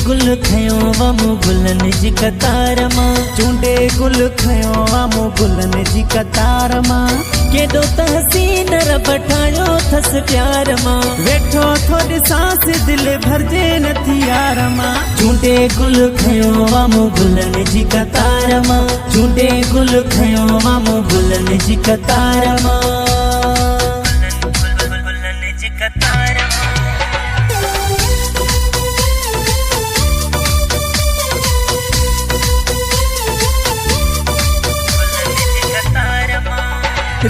गुल खयो वमु गुलन जी कतार मां, चूंडे गुल खयो वमु गुलन जी कतार मां, केॾो त हसीन रब ठाहियो थस प्यार मां, वेठो थोड़ी सांस दिल भरजे नथी यार मां। चूंडे गुल खयो वमु गुलन जी कतार मां, चूंडे गुल खयो वमु गुलन जी कतार मां, गुलन जी कतार मां।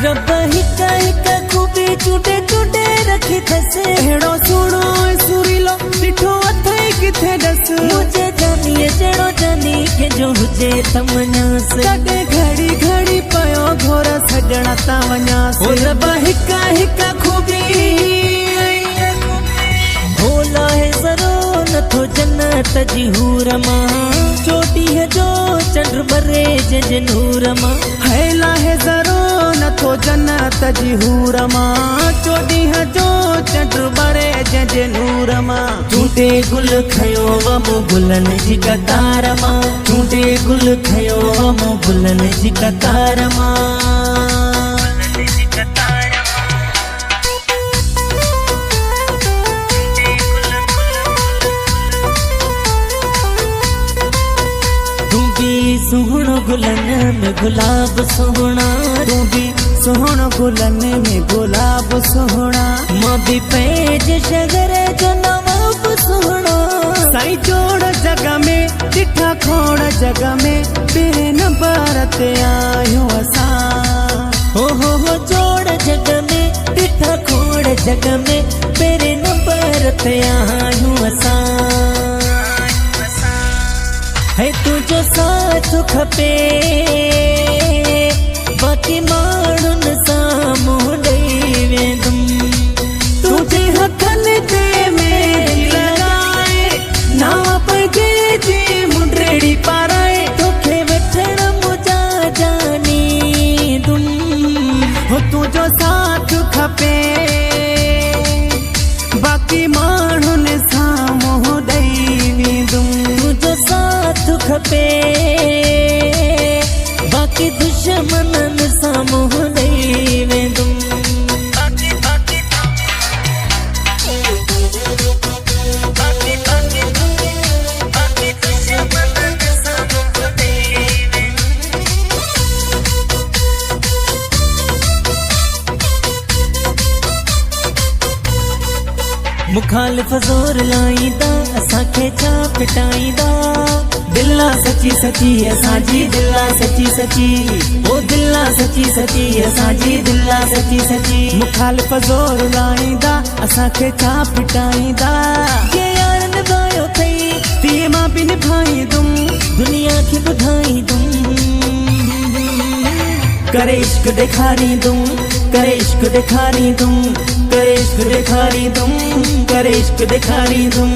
रब हिक हिक खूबी चूंडे चूंडे रखी थस, अहिड़ो सुहिणो सुरीलो ॾिठो अथई किथे ॾस, मुझे जानीअ जहिड़ो जानी कंहिंजो हुजे त मञास, कॾहिं घड़ी घड़ी पयो घोर सॼण तां वञास। रब हिक हिक खूबी भोला है ज़रो नथो जन्नत जी हूर मां, चोटीअ जो चंड बरे जंहिंजे नूर मां, हैला है ज़रो नथो जन्नत जी हूर मां, चोॾींहं जो चंड बरे जंहिंजे नूर मां। चूंडे गुल खयो वमु गुलन जी कतार मां, चूंडे गुल खयो वमु गुलन जी कतार मां, गुलन जी कतार सुहणो गुलन में गुलाब सोहना, तू भी सोहणो गुलन में गुलाब सोहना, मां भी पैज शगर जो नवाब सोहना, साईं जोड़ जग में ॾिठा खोड़ जग में ॿिए नंबर ते आहियो असां। हो जोड़ जग में ॾिठा खोड़ जग में ॿिए नंबर ते आहियूं असां, है तुझो साथ खपे बाक़ी माण्हुनि साम्हूं ॾेई वेंदुम, तुझे हथनि ते मेहंदी लॻाए नाप जी मुंडड़ी पाराए, तोखे वठण मुंहिंजा जानी दुम, हो तुझो साथ खपे बाक़ी माण्हुनि साम्हूं ॾेई वेंदुम, तुझो साथ खपे बाक़ी दुश्मननि साम्हूं ॾेई वेंदुम, मुखालिफ़ ज़ोर लाईंदा असांखे छा फिटाईंदा, दिला सची सची असांजी दिला सची सची, ओ दिला सची सची असांजी दिला सची सची, मुखालिफ़ ज़ोर लाईंदा असांखे छा फिटाईंदा, के यार निभायो अथई तीअं मां बि निभाईंदुम, दुनिया खे ॿुधाईंदुम, करे इश्क ॾेखारींदुम, करे इश्क ॾेखारींदुम, करे इश्क ॾेखारींदुम, करे इश्क ॾेखारींदुम,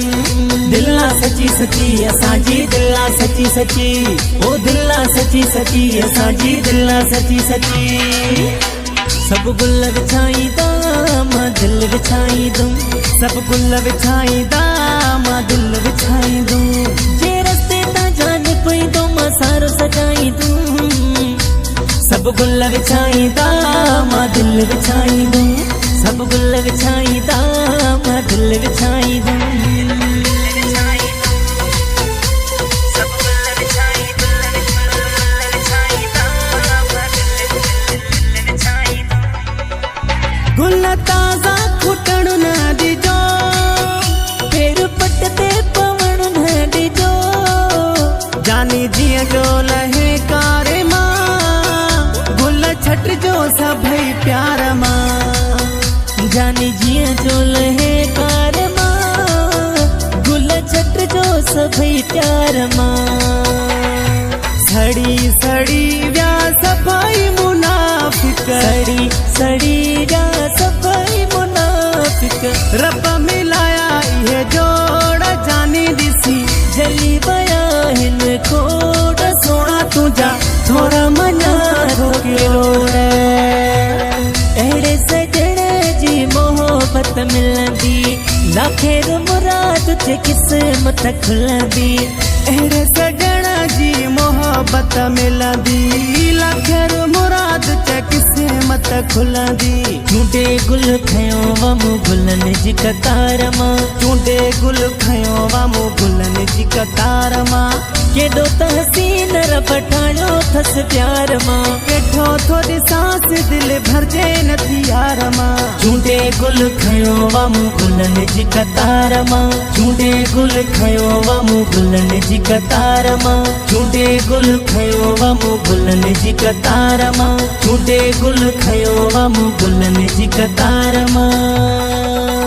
दिला सची सची असांजी दिला सची सची, ओ दिला सची सची असांजी दिला सची सची। सभु गुल विछाईंदा मां दिल विछाईंदुम, सभु गुल विछाईंदा मां दिल विछाईंदुम, जे रस्ते तां जान पईंदो मां सारो सजाईंदुम, सभु गुल विछाईंदा मां दिल विछाईंदुम, सभु गुल विछाईंदा मां दिल विछाईंदुम, गुल ताज़ा खुटण न ॾिजो, पेर पट ते पवण न ॾिजो, जानी जीअं जो लहे कारे मां, गुल छटिजो सभई प्यार मां, जानी जीअं जो लहे कार मां, गुल छटिजो सभई प्यार मां, सड़ी सड़ी विया सभई मुनाफ़िक, सड़ी सड़ी विया सभई मुनाफ़िक, रब मिलाया इहे जोड़ जानी ॾिसी, जली विया हिन खोड़ सोना तुंहिंजा थोरा मञा रोकियोड़, अहिड़े सजण जी मोहबत मिलंदी, लाखेर मुराद जे किस्मत खुलंदी अहिड़े सजण जी मोहबत मिलंदी लखर मुराद च किस्मत खुलंदी चूंडे गुल खयो वमु गुलन जी कतार मां चूंडे गुल खयो वमु गुलन जी कतार मां केॾो त हसीन रब ठाहियो थस प्यार मां वेठो थोरी सांस दिल भरजे नथी यार मां चूंडे गुल खयो वमु गुलन जी कतार मां चूंडे गुल खयो वमु गुलन जी कतार मां चूंडे गुल खयो वमु गुलन जी कतार मां चूंडे गुल खयो वमु गुलन जी कतार मां